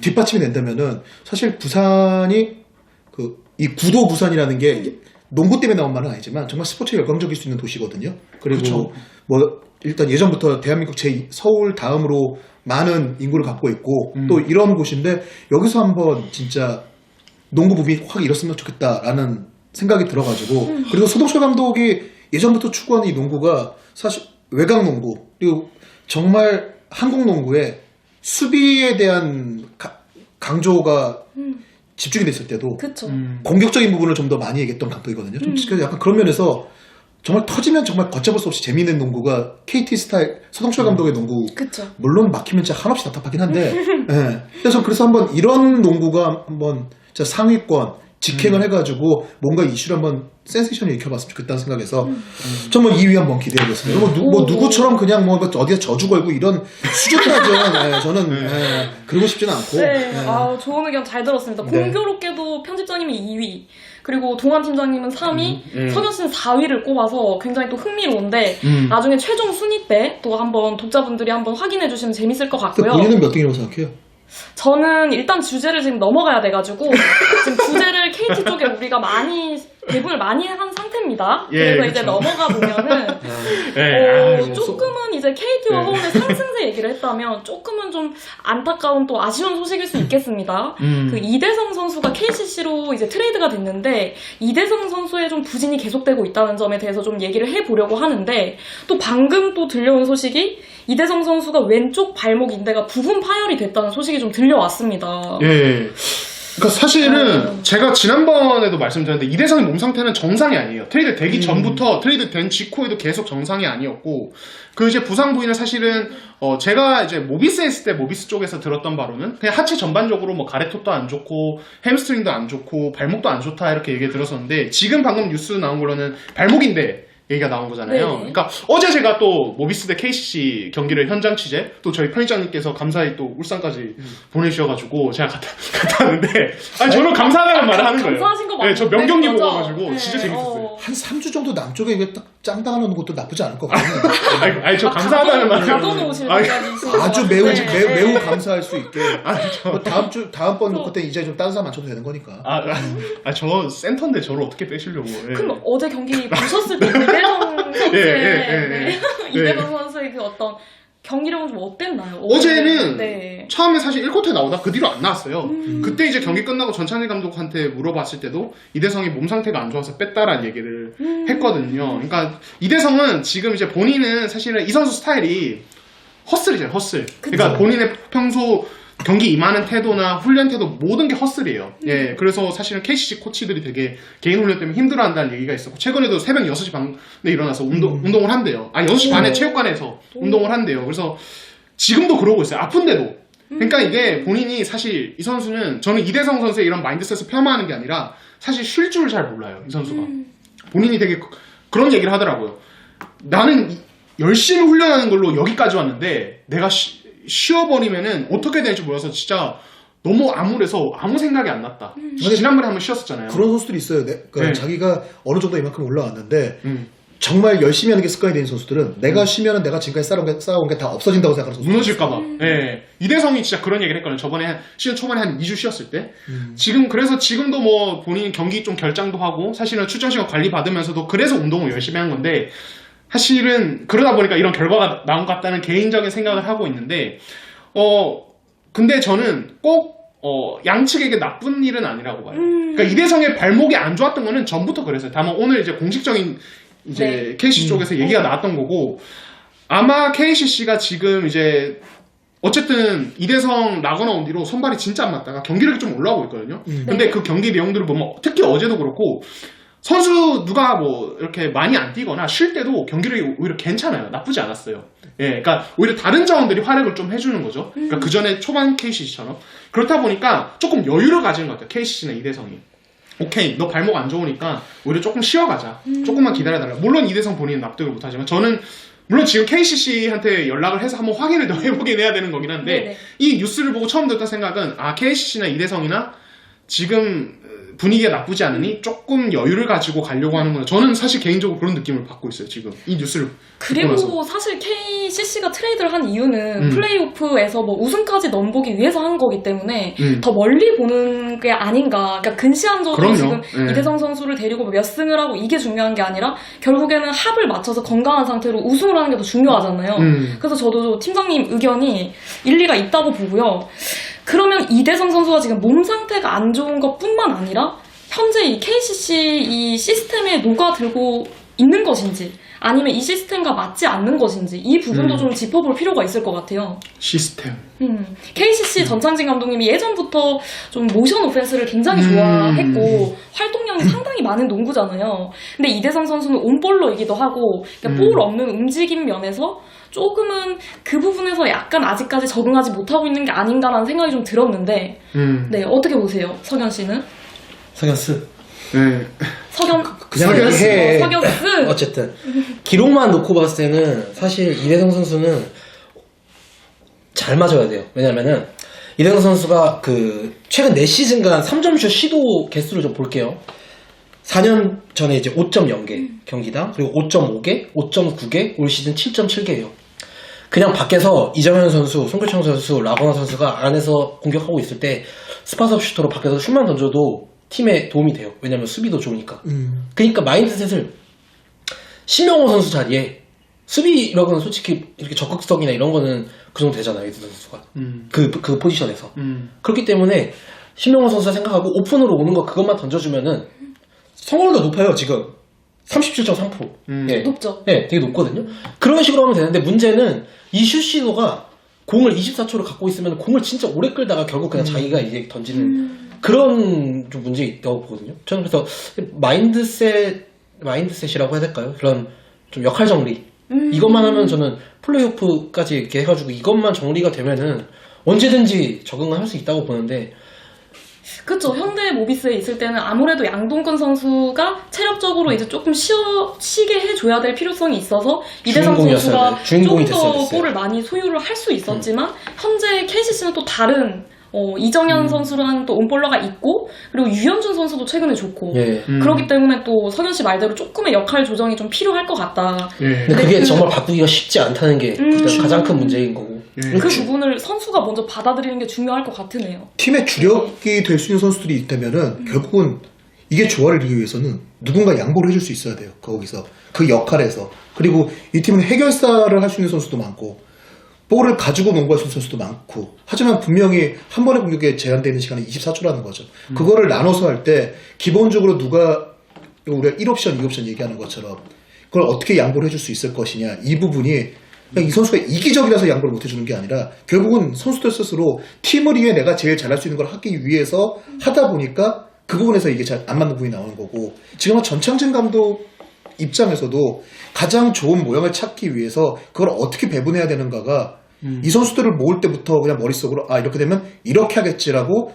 뒷받침이 된다면은 사실 부산이 이 구도 부산이라는 게 농구 때문에 나온 말은 아니지만 정말 스포츠에 열광적일 수 있는 도시거든요. 그리고 그쵸. 뭐 일단 예전부터 대한민국 서울 다음으로 많은 인구를 갖고 있고 또 이런 곳인데 여기서 한번 진짜 농구 붐이 확 일었으면 좋겠다라는 생각이 들어가지고 그리고 서동철 감독이 예전부터 추구하는 이 농구가 사실 외곽 농구 그리고 정말 한국 농구의 수비에 대한 강조가 집중이 됐을 때도 그쵸. 공격적인 부분을 좀 더 많이 얘기했던 감독이거든요. 좀 그래서 약간 그런 면에서 정말 터지면 정말 걷잡을 수 없이 재미있는 농구가 KT 스타일 서동철 감독의 농구. 그쵸. 물론 막히면 진짜 한없이 답답하긴 한데. 예. 그래서 한번 이런 농구가 한번 진짜 상위권 직행을 해가지고 뭔가 이슈를 한번 센세이션을 일으켜봤으면 좋겠다는 생각에서 정말 2위 한번 기대해보겠습니다. 뭐 누구처럼 그냥 뭐 어디에 저주 걸고 이런 수준까지는 예, 저는 예, 그러고 싶지는 않고. 네, 예. 좋은 의견 잘 들었습니다. 네. 공교롭게도 편집장님이 2위, 그리고 동환 팀장님은 3위, 석연 씨는 4위를 꼽아서 굉장히 또 흥미로운데 나중에 최종 순위 때 또 한번 독자분들이 한번 확인해 주시면 재밌을 것 같고요. 본인은 몇 등이라고 생각해요? 저는 일단 주제를 지금 넘어가야 돼가지고 지금 주제를 KT 쪽에 우리가 대분을 많이 한 상태입니다. 예, 그래서 그쵸. 이제 넘어가 보면은 조금은 이제 KT와 허운의 상승세 얘기를 했다면 조금은 좀 안타까운 또 아쉬운 소식일 수 있겠습니다. 그 이대성 선수가 KCC로 이제 트레이드가 됐는데 이대성 선수의 좀 부진이 계속되고 있다는 점에 대해서 좀 얘기를 해보려고 하는데 또 방금 또 들려온 소식이 이대성 선수가 왼쪽 발목 인대가 부분 파열이 됐다는 소식이 좀 들려왔습니다. 예. 그러니까 사실은 제가 지난번에도 말씀드렸는데 이대성의 몸 상태는 정상이 아니에요. 트레이드 되기 전부터 트레이드 된 직후에도 계속 정상이 아니었고 그 이제 부상 부위는 사실은 제가 이제 모비스 했을 때 모비스 쪽에서 들었던 바로는 그냥 하체 전반적으로 뭐 가래톱도 안 좋고 햄스트링도 안 좋고 발목도 안 좋다 이렇게 얘기 들었었는데 지금 방금 뉴스 나온 걸로는 발목인데 얘기가 나온 거잖아요. 네네. 그러니까 어제 제가 또 모비스 대 KCC 경기를 현장 취재 또 저희 편집장님께서 감사히 또 울산까지 보내주셔가지고 제가 갔다 왔는데 아니 저는 감사하다는 말을 하는 거예요. 감사하신 거 네, 저 맞는데, 명경기 보고 맞아. 가지고 진짜 네, 재밌었어요. 한 3주 정도 남쪽에 이게 딱 짱당하는 것도 나쁘지 않을 것 같아요. 아니 저 감사하다는 말을 가둬놓으실 아니, 생각이 있으신 아주 것 매우 같은데. 매우 감사할 수 있게. 저, 뭐 다음번 그때 이제 좀 다른 사람 안 쳐도 되는 거니까. 저 센터인데 저를 어떻게 빼시려고. 예. 그럼 어제 경기 보셨을 때 이대성 선수의 예. 이대성 선수의 그 어떤 경기력은 좀 어땠나요? 어제는 네. 처음에 사실 1쿼터에 나오다 그 뒤로 안 나왔어요. 그때 이제 경기 끝나고 전찬일 감독한테 물어봤을 때도 이대성이 몸 상태가 안 좋아서 뺐다라는 얘기를 했거든요. 그러니까 이대성은 지금 이제 본인은 사실은 이 선수 스타일이 허슬이잖아요, 허슬. 그러니까 본인의 평소 경기 임하는 태도나 훈련 태도 모든 게 허슬이에요. 예, 그래서 사실은 KCC 코치들이 되게 개인 훈련 때문에 힘들어한다는 얘기가 있었고 최근에도 새벽 6시 반에 일어나서 운동을 한대요. 아니 6시 반에 체육관에서 운동을 한대요. 그래서 지금도 그러고 있어요. 아픈데도. 그러니까 이게 본인이 사실 이 선수는 저는 이대성 선수의 이런 마인드셋을 폄하하는 게 아니라 사실 쉴 줄 잘 몰라요. 이 선수가. 본인이 되게 그런 얘기를 하더라고요. 나는 열심히 훈련하는 걸로 여기까지 왔는데 내가 쉬어버리면은 어떻게 될지 몰라서 진짜 너무 암울해서 아무 생각이 안 났다. 지난번에 한번 쉬었었잖아요. 그런 선수들이 있어요. 그러니까 네. 자기가 어느 정도 이만큼 올라왔는데 정말 열심히 하는 게 습관이 된 선수들은 내가 쉬면은 내가 지금까지 쌓아온 게 다 없어진다고 생각하는 선수들. 무너질까봐. 예. 이대성이 진짜 그런 얘기를 했거든요. 저번에 시즌 초반에 한 2주 쉬었을 때. 그래서 지금도 뭐 본인 경기 좀 결장도 하고 사실은 출전 시간 관리 받으면서도 그래서 운동을 열심히 한 건데 사실은 그러다 보니까 이런 결과가 나온 것 같다는 개인적인 생각을 하고 있는데 근데 저는 꼭 양측에게 나쁜 일은 아니라고 봐요. 그러니까 이대성의 발목이 안 좋았던 거는 전부터 그랬어요. 다만 오늘 이제 공식적인 이제 네. KCC 쪽에서 얘기가 나왔던 거고 아마 KCC가 지금 이제 어쨌든 이대성 라거나 온디로 손발이 진짜 안 맞다가 경기력이 좀 올라오고 있거든요. 근데 그 경기 내용들을 보면 특히 어제도 그렇고 선수 누가 뭐 이렇게 많이 안 뛰거나 쉴 때도 경기력이 오히려 괜찮아요. 나쁘지 않았어요. 예, 그러니까 오히려 다른 자원들이 활약을 좀 해주는 거죠. 그러니까 그 전에 초반 KCC처럼 그렇다 보니까 조금 여유를 가지는 것 같아요. KCC는 이대성이. 오케이, 너 발목 안 좋으니까 오히려 조금 쉬어가자. 조금만 기다려달라. 물론 이대성 본인은 납득을 못하지만 저는 물론 지금 KCC한테 연락을 해서 한번 확인을 더 해보긴 해야 되는 거긴 한데 네네. 이 뉴스를 보고 처음 들었던 생각은 KCC나 이대성이나 지금 분위기가 나쁘지 않으니 조금 여유를 가지고 가려고 하는구나. 저는 사실 개인적으로 그런 느낌을 받고 있어요, 지금. 이 뉴스를 듣고 나서. 그리고 사실 KCC가 트레이드를 한 이유는 플레이오프에서 뭐 우승까지 넘보기 위해서 한 거기 때문에 더 멀리 보는 게 아닌가. 그러니까 근시안적으로 그럼요. 지금 예. 이대성 선수를 데리고 몇 승을 하고 이게 중요한 게 아니라 결국에는 합을 맞춰서 건강한 상태로 우승을 하는 게 더 중요하잖아요. 그래서 저도 팀장님 의견이 일리가 있다고 보고요. 그러면 이대성 선수가 지금 몸 상태가 안 좋은 것뿐만 아니라 현재 이 KCC 이 시스템에 녹아들고 있는 것인지 아니면 이 시스템과 맞지 않는 것인지 이 부분도 좀 짚어볼 필요가 있을 것 같아요. 시스템. KCC 전창진 감독님이 예전부터 좀 모션 오펜스를 굉장히 좋아했고 활동량이 상당히 많은 농구잖아요. 근데 이대성 선수는 온볼러이기도 하고 그러니까 볼 없는 움직임 면에서 조금은 그 부분에서 약간 아직까지 적응하지 못하고 있는 게 아닌가라는 생각이 좀 들었는데 네, 어떻게 보세요? 석연 씨는? 석연스. 네. 석연 그냥 석연스. 얘기해. 석연스. 어쨌든 기록만 놓고 봤을 때는 사실 이대성 선수는 잘 맞아야 돼요. 왜냐면은 이대성 선수가 그 최근 4시즌간 3점슛 시도 개수를 좀 볼게요. 4년 전에 이제 5.0개 경기당, 그리고 5.5개, 5.9개, 올 시즌 7.7개예요. 그냥 밖에서 이정현 선수, 송교창 선수, 라거나 선수가 안에서 공격하고 있을 때 스팟업 슈터로 밖에서 슛만 던져도 팀에 도움이 돼요. 왜냐면 수비도 좋으니까. 그러니까 마인드셋을 신명호 선수 자리에 수비력은 솔직히 이렇게 적극성이나 이런 거는 그 정도 되잖아요, 이대성 선수가. 그 포지션에서. 그렇기 때문에 신명호 선수가 생각하고 오픈으로 오는 거 그것만 던져주면은 성공률도 높아요, 지금. 37.3%. 예. 높죠. 예, 되게 높거든요. 그런 식으로 하면 되는데 문제는 이 슛 시도가 공을 24초를 갖고 있으면 공을 진짜 오래 끌다가 결국 그냥 자기가 이제 던지는 그런 좀 문제 있다고 보거든요. 저는 그래서 마인드셋이라고 해야 될까요? 그런 좀 역할 정리. 이것만 하면 저는 플레이오프까지 이렇게 해가지고 이것만 정리가 되면은 언제든지 적응을 할 수 있다고 보는데 그렇죠. 현대 모비스에 있을 때는 아무래도 양동근 선수가 체력적으로 이제 조금 쉬게 해줘야 될 필요성이 있어서 이대성 선수가 주인공이 조금 더 됐어요. 볼을 많이 소유를 할 수 있었지만 현재 KCC는 또 다른 이정현 선수라는 또 온볼러가 있고 그리고 유현준 선수도 최근에 좋고 예. 그렇기 때문에 또 석연 씨 말대로 조금의 역할 조정이 좀 필요할 것 같다. 예. 근데 그게 정말 바꾸기가 쉽지 않다는 게 가장 큰 문제인 거고. 예. 그 부분을 선수가 먼저 받아들이는 게 중요할 것 같으네요. 팀의 주력이 될 수 있는 선수들이 있다면은 결국은 이게 조화를 이루기 위해서는 누군가 양보를 해줄 수 있어야 돼요. 거기서 그 역할에서. 그리고 이 팀은 해결사를 할 수 있는 선수도 많고 볼을 가지고 농구할 수 있는 선수도 많고 하지만 분명히 한 번의 공격에 제한되어 있는 시간이 24초라는 거죠. 그거를 나눠서 할 때 기본적으로 누가 우리가 1옵션, 2옵션 얘기하는 것처럼 그걸 어떻게 양보를 해줄 수 있을 것이냐 이 부분이 그냥 이 선수가 이기적이라서 양보를 못 해주는 게 아니라 결국은 선수들 스스로 팀을 위해 내가 제일 잘할 수 있는 걸 하기 위해서 하다 보니까 그 부분에서 이게 잘 안 맞는 부분이 나오는 거고 지금은 전창진 감독 입장에서도 가장 좋은 모양을 찾기 위해서 그걸 어떻게 배분해야 되는가가 이 선수들을 모을 때부터 그냥 머릿속으로 아 이렇게 되면 이렇게 하겠지라고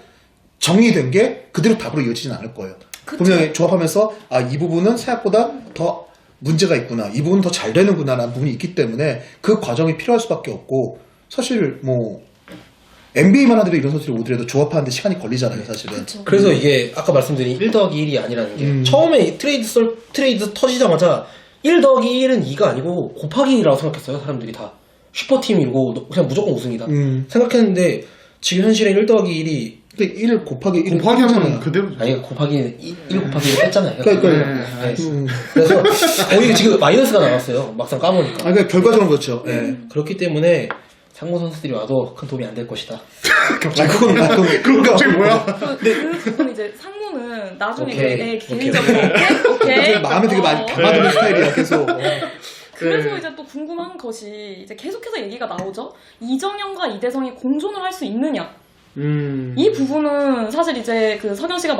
정리된 게 그대로 답으로 이어지진 않을 거예요. 그쵸. 분명히 조합하면서 아 이 부분은 생각보다 더 문제가 있구나 이 부분은 더 잘 되는구나 라는 부분이 있기 때문에 그 과정이 필요할 수밖에 없고 사실 뭐 NBA만 하더라도 이런 선수들이 오더라도 조합하는데 시간이 걸리잖아요 사실은. 그렇죠. 그래서 이게 아까 말씀드린 1+1이 아니라는 게 처음에 트레이드 터지자마자 1+1은 2가 아니고 곱하기 2라고 생각했어요. 사람들이 다 슈퍼팀이고 그냥 무조건 우승이다 생각했는데 지금 현실에 1+1이 근데 1 곱하기 1 곱하기 하면 그대로. 아니 곱하기 1 곱하기 1 뺐잖아요. 그러니까 네. 그래서 거의 지금 마이너스가 나왔어요. 막상 까보니까. 그러니까 결과적으로 그렇죠. 예. 그렇기 때문에 상무 선수들이 와도 큰 도움이 안 될 것이다. 그건 그럼 갑자기 뭐야? 그 부분 이제 상무는 나중에 오케이. 이제 개인적으로 오케이. 마음에 되게 많이 담아두는 스타일이야 계속. 그래서 이제 또 궁금한 것이 이제 계속해서 얘기가 나오죠. 이정현과 이대성이 공존을 할 수 있느냐. 이 부분은 사실 이제 그 석연스가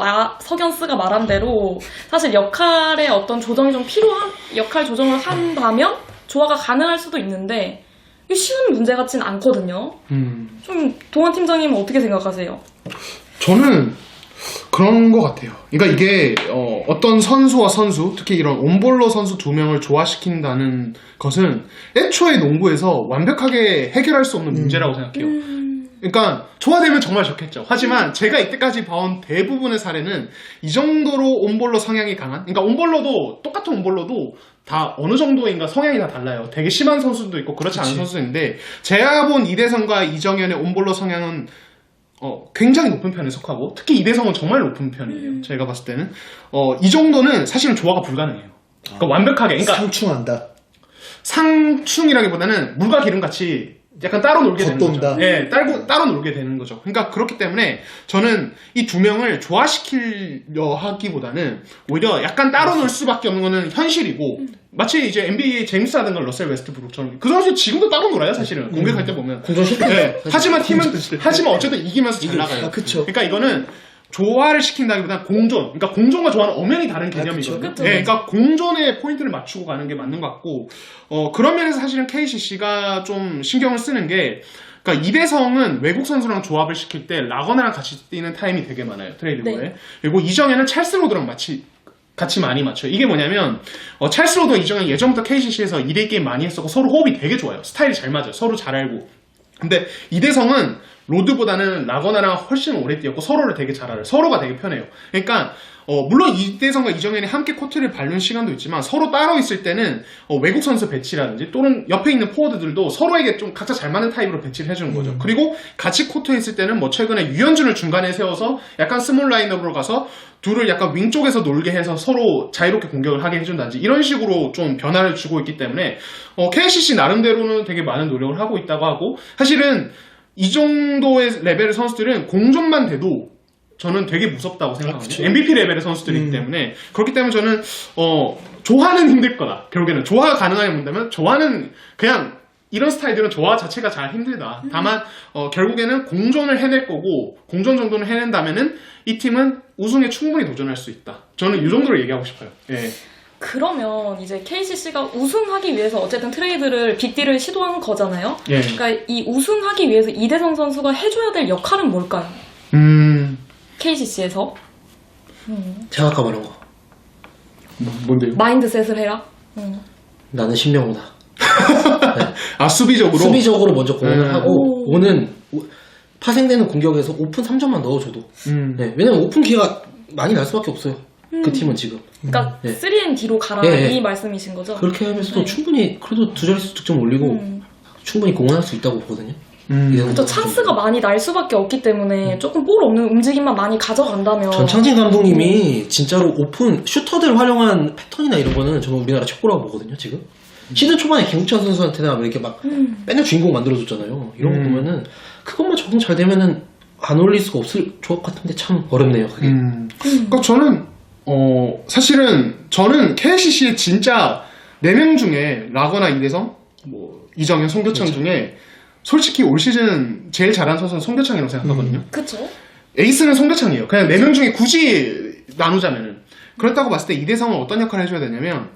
말한 대로 사실 역할의 어떤 조정이 좀 필요한 역할 조정을 한다면 조화가 가능할 수도 있는데 이게 쉬운 문제 같진 않거든요. 좀 동환 팀장님은 어떻게 생각하세요? 저는 그런 것 같아요. 그러니까 이게 어떤 선수와 선수, 특히 이런 온볼러 선수 2명을 조화시킨다는 것은 애초에 농구에서 완벽하게 해결할 수 없는 문제라고 생각해요. 그러니까 조화되면 정말 좋겠죠. 하지만 제가 이때까지 봐온 대부분의 사례는 이 정도로 온볼러 성향이 강한, 그러니까 온볼러도 똑같은 온볼러도 다 어느 정도인가 성향이 다 달라요. 되게 심한 선수도 있고 그렇지 않은 선수도 있는데 제가 본 이대성과 이정현의 온볼러 성향은 굉장히 높은 편에 속하고 특히 이대성은 정말 높은 편이에요. 제가 봤을 때는 이 정도는 사실은 조화가 불가능해요. 그러니까 완벽하게, 그러니까 상충한다. 상충이라기보다는 물과 기름 같이 약간 따로 놀게 되는 겉돈다. 거죠. 예, 따로 놀게 되는 거죠. 그러니까 그렇기 때문에 저는 이 두 명을 조화시키려 하기보다는 오히려 약간 따로 놀 수밖에 없는 거는 현실이고 마치 이제 NBA 제임스 하든가 러셀 웨스트브룩처럼 그 선수 지금도 따로 놀아요, 사실은. 공격할 때 보면. 공전 실패. 예, 하지만 어쨌든 이기면서 잘 나가요. 그쵸. 그러니까 이거는 조화를 시킨다기보다는 공존. 그러니까 공존과 조화는 엄연히 다른 개념이거든요. 그쵸. 예, 그러니까 공존에 포인트를 맞추고 가는 게 맞는 것 같고, 그런 면에서 사실은 KCC가 좀 신경을 쓰는 게, 그러니까 이대성은 외국 선수랑 조합을 시킬 때 라거나랑 같이 뛰는 타임이 되게 많아요, 트레이드고에. 네. 그리고 이정현은 찰스 로드랑 같이 많이 맞춰요. 이게 뭐냐면 찰스 로드 이정현 예전부터 KCC에서 2대2 게임 많이 했었고 서로 호흡이 되게 좋아요. 스타일이 잘 맞아요. 서로 잘 알고. 근데 이대성은 로드보다는 라거나랑 훨씬 오래 뛰었고 서로를 되게 잘 알아요. 서로가 되게 편해요. 그러니까 물론 이대성과 이정현이 함께 코트를 밟는 시간도 있지만 서로 따로 있을 때는 외국 선수 배치라든지 또는 옆에 있는 포워드들도 서로에게 좀 각자 잘 맞는 타입으로 배치를 해주는 거죠. 그리고 같이 코트에 있을 때는 뭐 최근에 유현준을 중간에 세워서 약간 스몰 라인업으로 가서 둘을 약간 윙 쪽에서 놀게 해서 서로 자유롭게 공격을 하게 해준다든지 이런 식으로 좀 변화를 주고 있기 때문에 KCC 나름대로는 되게 많은 노력을 하고 있다고 하고 사실은 이 정도의 레벨의 선수들은 공존만 돼도 저는 되게 무섭다고 생각하거든요. MVP 레벨의 선수들이기 때문에 그렇기 때문에 저는 조화는 힘들 거다. 결국에는 조화가 가능하게 본다면 조화는 그냥 이런 스타일들은 조화 자체가 잘 힘들다. 다만 결국에는 공존을 해낼 거고 공존 정도는 해낸다면은 이 팀은 우승에 충분히 도전할 수 있다. 저는 이 정도로 얘기하고 싶어요. 예. 그러면 이제 KCC가 우승하기 위해서 어쨌든 트레이드를 빅딜을 시도한 거잖아요. 예. 그러니까 이 우승하기 위해서 이대성 선수가 해줘야 될 역할은 뭘까요? KCC에서 제가 아까 말한 거. 뭔데요? 마인드셋을 해라. 나는 신명호다. 아 수비적으로? 수비적으로 먼저 공헌을 하고 오. 오는 파생되는 공격에서 오픈 3점만 넣어줘도. 네, 왜냐면 오픈 기회가 많이 날 수밖에 없어요. 그 팀은 지금. 그러니까 네. 3&D로 가라 네. 이 말씀이신 거죠? 그렇게 하면서도 네. 충분히 그래도 두 자릿수 득점 올리고 충분히 공헌할 수 있다고 보거든요. 그렇죠. 찬스가 많이 날 수밖에 없기 때문에 조금 볼 없는 움직임만 많이 가져간다면 전창진 감독님이 진짜로 오픈 슈터들 활용한 패턴이나 이런 거는 저는 우리나라 최고라고 보거든요. 지금 시즌 초반에 김우찬 선수한테나 이렇게 막 맨날 주인공 만들어줬잖아요. 이런 거 보면은 그것만 적응 잘 되면은 안 올릴 수가 없을 조합 같은데 참 어렵네요. 그게. 그러니까 저는 사실은 저는 KCC의 진짜 4명 중에 라거나 이대성, 뭐 이정현, 송교창 중에 솔직히 올 시즌 제일 잘하는 선수는 송교창이라고 생각하거든요. 그쵸? 에이스는 송교창이에요. 그냥 4명 중에 굳이 나누자면은. 그렇다고 봤을 때 이대성은 어떤 역할을 해줘야 되냐면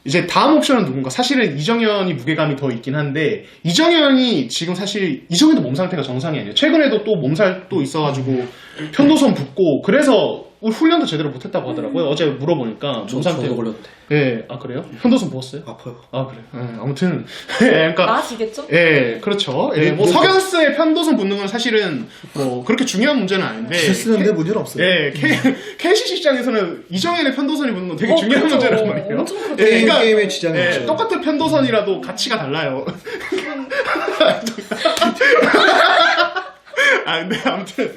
이제 다음 옵션은 누군가. 사실은 이정현이 무게감이 더 있긴 한데 이정현이 지금 사실 이정현도 몸 상태가 정상이 아니에요. 최근에도 또 몸살도 있어가지고 편도선 붓고 그래서 훈련도 제대로 못했다고 하더라고요. 어제 물어보니까 몸 상태. 저도 걸렸는데. 예, 아 그래요? 편도선 부었어요? 아파요. 아 그래. 아무튼 그러니까 나아지겠죠? 예, 그렇죠. 예, 뭐 석연스의 편도선 붓는 건 사실은 뭐 그렇게 중요한 문제는 아닌데. 쓰는데 문제는 없어요. 예, KCC 입장에서는 이정현의 편도선이 붙는 건 되게 중요한 그렇죠. 문제란 말이에요. 엄청 크죠. 예, 게임에 지장이 예, 있죠. 똑같은 편도선이라도 가치가 달라요. 아, 근데 아무튼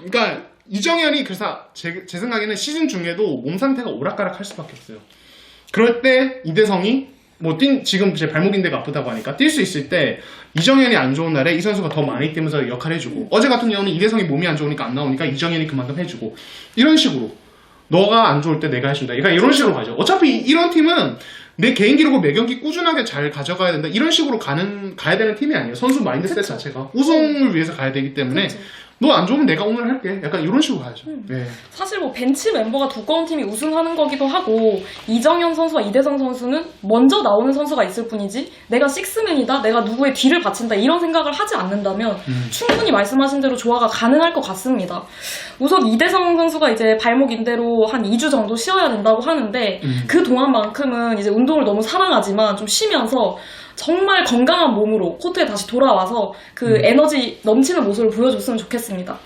그러니까 이정현이 그래서 제 생각에는 시즌 중에도 몸 상태가 오락가락 할 수밖에 없어요. 그럴 때 이대성이 뭐 지금 제 발목인대가 아프다고 하니까 뛸 수 있을 때 이정현이 안 좋은 날에 이 선수가 더 많이 뛰면서 역할을 해주고 어제 같은 경우는 이대성이 몸이 안 좋으니까 안 나오니까 이정현이 그만큼 해주고 이런 식으로 너가 안 좋을 때 내가 해준다. 그러니까 이런 식으로 가죠. 어차피 이런 팀은 내 개인 기록을 매 경기 꾸준하게 잘 가져가야 된다. 이런 식으로 가야 되는 팀이 아니에요. 선수 마인드셋 자체가 우승을 위해서 가야 되기 때문에 너 안 좋으면 내가 오늘 할게. 약간 이런 식으로 가야죠. 네. 사실 뭐 벤치 멤버가 두꺼운 팀이 우승하는 거기도 하고 이정현 선수와 이대성 선수는 먼저 나오는 선수가 있을 뿐이지 내가 식스맨이다, 내가 누구의 뒤를 바친다 이런 생각을 하지 않는다면 충분히 말씀하신 대로 조화가 가능할 것 같습니다. 우선 이대성 선수가 이제 발목 인대로 한 2주 정도 쉬어야 된다고 하는데 그 동안만큼은 이제 운동을 너무 사랑하지만 좀 쉬면서 정말 건강한 몸으로 코트에 다시 돌아와서 그 에너지 넘치는 모습을 보여줬으면 좋겠습니다.